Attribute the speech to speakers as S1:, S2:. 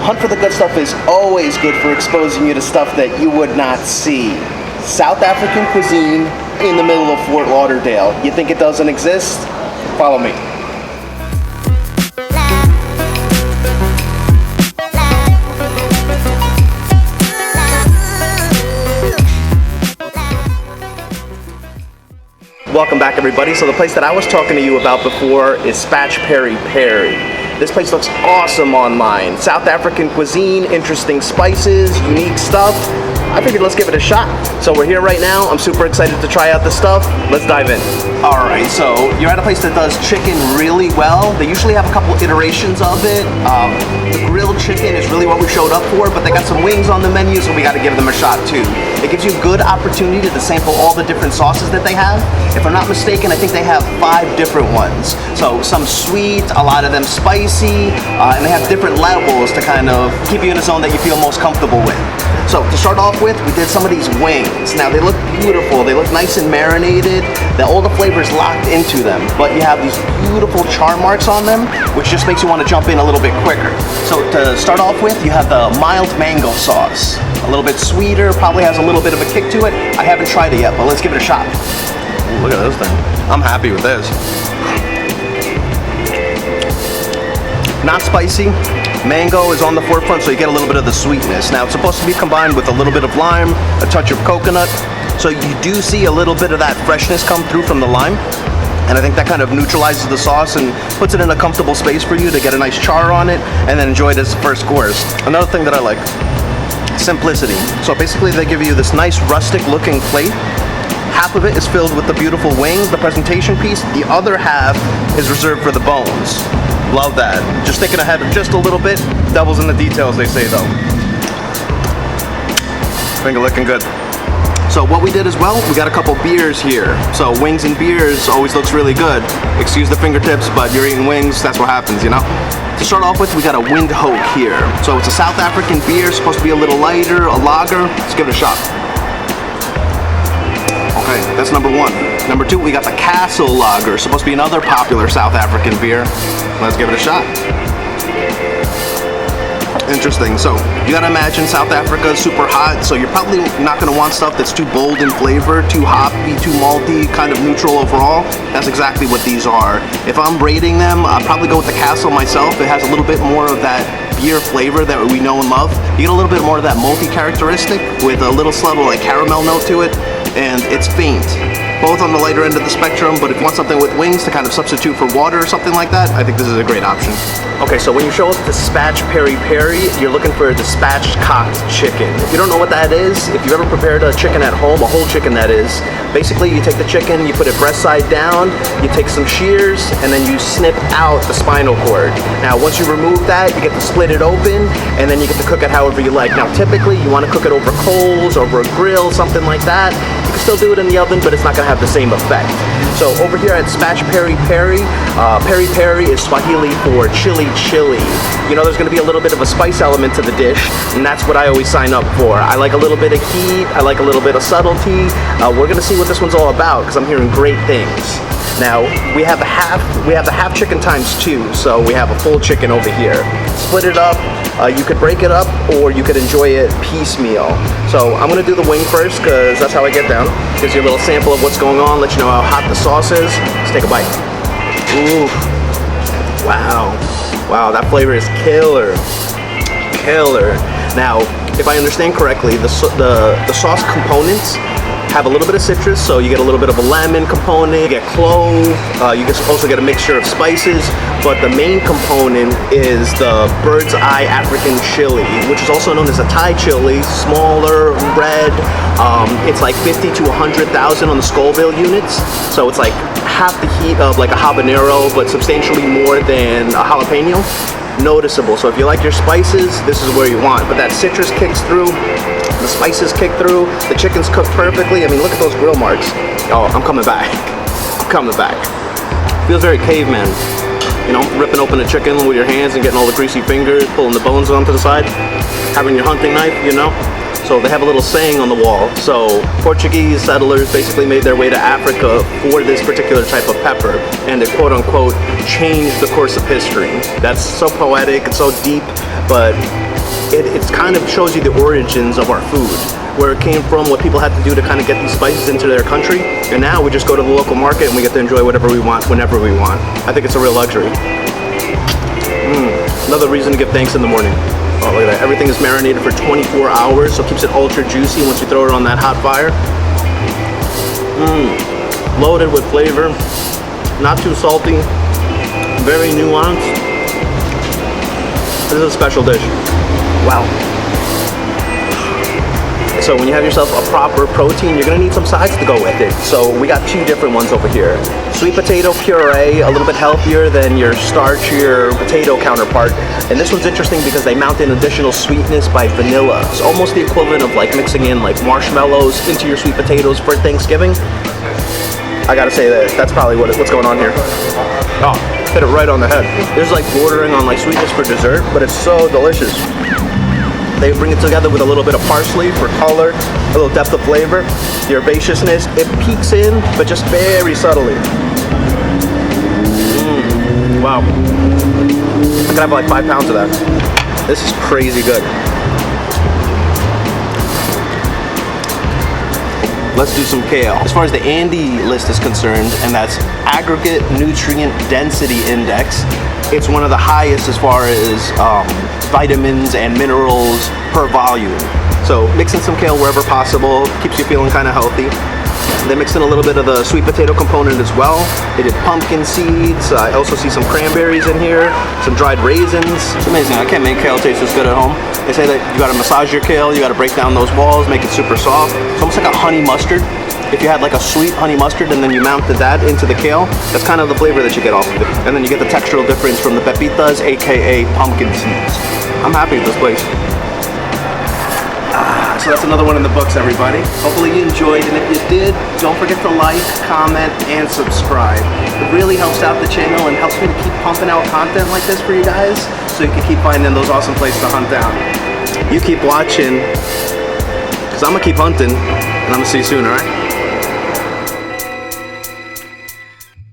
S1: Hunt for the Good Stuff is always good for exposing you to stuff that you would not see. South African cuisine in the middle of Fort Lauderdale. You think it doesn't exist? Follow me. Welcome back, everybody. So the place that I was talking to you about before is Spatch PeriPeri. This place looks awesome online. South African cuisine, interesting spices, unique stuff. I figured let's give it a shot. So we're here right now. I'm super excited to try out this stuff. Let's dive in. All right, so you're at a place that does chicken really well. They usually have a couple iterations of it. The grilled chicken is really what we showed up for, but they got some wings on the menu, so we got to give them a shot too. It gives you a good opportunity to sample all the different sauces that they have. If I'm not mistaken, I think they have 5 different ones. So some sweet, a lot of them spicy, and they have different levels to kind of keep you in a zone that you feel most comfortable with. So to start off with, we did some of these wings. Now they look beautiful, they look nice and marinated, all the flavors locked into them, but you have these beautiful char marks on them, which just makes you want to jump in a little bit quicker. So to start off with, you have the mild mango sauce. A little bit sweeter, probably has a little bit of a kick to it. I haven't tried it yet, but let's give it a shot. Ooh, look at this thing. I'm happy with this. Not spicy. Mango is on the forefront, so you get a little bit of the sweetness. Now, it's supposed to be combined with a little bit of lime, a touch of coconut, so you do see a little bit of that freshness come through from the lime, and I think that kind of neutralizes the sauce and puts it in a comfortable space for you to get a nice char on it and then enjoy it as the first course. Another thing that I like, simplicity. So basically they give you this nice rustic looking plate. Half of it is filled with the beautiful wings, the presentation piece. The other half is reserved for the bones. Love that. Just thinking ahead just a little bit. Devil's in the details, they say, though. Finger looking good. So what we did as well, we got a couple beers here. So wings and beers always looks really good. Excuse the fingertips, but you're eating wings, that's what happens, you know? To start off with, we got a Windhoek here. So it's a South African beer, supposed to be a little lighter, a lager. Let's give it a shot. Okay, that's number 1. Number 2, we got the Kale Salad, supposed to be another popular South African beer. Let's give it a shot. Interesting. So you gotta imagine South Africa is super hot, so you're probably not gonna want stuff that's too bold in flavor, too hoppy, too malty, kind of neutral overall. That's exactly what these are. If I'm rating them, I'd probably go with the Castle myself. It has a little bit more of that beer flavor that we know and love. You get a little bit more of that malty characteristic with a little subtle like caramel note to it, and it's faint. Both on the lighter end of the spectrum, but if you want something with wings to kind of substitute for water or something like that, I think this is a great option. Okay, so when you show up to Spatch PeriPeri, you're looking for the Spatchcocked chicken. If you don't know what that is, if you've ever prepared a chicken at home, a whole chicken that is, basically you take the chicken, you put it breast side down, you take some shears, and then you snip out the spinal cord. Now, once you remove that, you get to split it open, and then you get to cook it however you like. Now, typically, you want to cook it over coals, over a grill, something like that. You can still do it in the oven, but it's not going to have the same effect. So over here at Spatch PeriPeri, peri-peri is Swahili for chili. You know, there's going to be a little bit of a spice element to the dish, and that's what I always sign up for. I like a little bit of heat, I like a little bit of subtlety. We're going to see what this one's all about, because I'm hearing great things. Now, we have the half chicken times 2, so we have a full chicken over here. Split it up. You could break it up, or you could enjoy it piecemeal. So I'm gonna do the wing first, because that's how I get down. Gives you a little sample of what's going on, let you know how hot the sauce is. Let's take a bite. Ooh, wow. Wow, that flavor is killer. Killer. Now, if I understand correctly, the sauce components have a little bit of citrus, so you get a little bit of a lemon component, you get clove, you also get a mixture of spices, but the main component is the bird's eye African chili, which is also known as a Thai chili, smaller, red. It's like 50 to 100,000 on the Scoville units, so it's like half the heat of like a habanero, but substantially more than a jalapeno. Noticeable. So if you like your spices, this is where you want. But that citrus kicks through, the spices kick through, the chicken's cooked perfectly. I mean, look at those grill marks. Oh, I'm coming back. I'm coming back. Feels very caveman. You know, ripping open a chicken with your hands and getting all the greasy fingers, pulling the bones onto the side, having your hunting knife, you know. So they have a little saying on the wall. So Portuguese settlers basically made their way to Africa for this particular type of pepper, and they quote unquote changed the course of history. That's so poetic and so deep, but it kind of shows you the origins of our food, where it came from, what people had to do to kind of get these spices into their country, and now we just go to the local market and we get to enjoy whatever we want, whenever we want. I think it's a real luxury. Another reason to give thanks in the morning. Oh, look at that. Everything is marinated for 24 hours, so it keeps it ultra juicy once you throw it on that hot fire. Loaded with flavor, not too salty, very nuanced. This is a special dish. Wow. So when you have yourself a proper protein, you're gonna need some sides to go with it. So we got 2 different ones over here. Sweet potato puree, a little bit healthier than your starchier potato counterpart. And this one's interesting because they mount in additional sweetness by vanilla. It's almost the equivalent of like mixing in like marshmallows into your sweet potatoes for Thanksgiving. I gotta say that's probably what's going on here. Oh, hit it right on the head. This is like bordering on like sweetness for dessert, but it's so delicious. They bring it together with a little bit of parsley for color, a little depth of flavor, the herbaceousness. It peeks in, but just very subtly. Wow. I could have like 5 pounds of that. This is crazy good. Let's do some kale. As far as the Andy list is concerned, and that's aggregate nutrient density index, it's one of the highest as far as vitamins and minerals per volume. So mixing some kale wherever possible keeps you feeling kind of healthy. They mixed in a little bit of the sweet potato component as well. They did pumpkin seeds. I also see some cranberries in here, some dried raisins. It's amazing. I can't make kale taste this good at home. They say that you gotta massage your kale, you gotta break down those walls, make it super soft. It's almost like a honey mustard. If you had like a sweet honey mustard and then you mounted that into the kale, that's kind of the flavor that you get off of it. And then you get the textural difference from the pepitas, aka pumpkin seeds. I'm happy with this place. So that's another one in the books, everybody. Hopefully you enjoyed, and if you did, don't forget to like, comment, and subscribe. It really helps out the channel and helps me to keep pumping out content like this for you guys, so you can keep finding those awesome places to hunt down. You keep watching, because I'm gonna keep hunting, and I'm gonna see you soon, alright?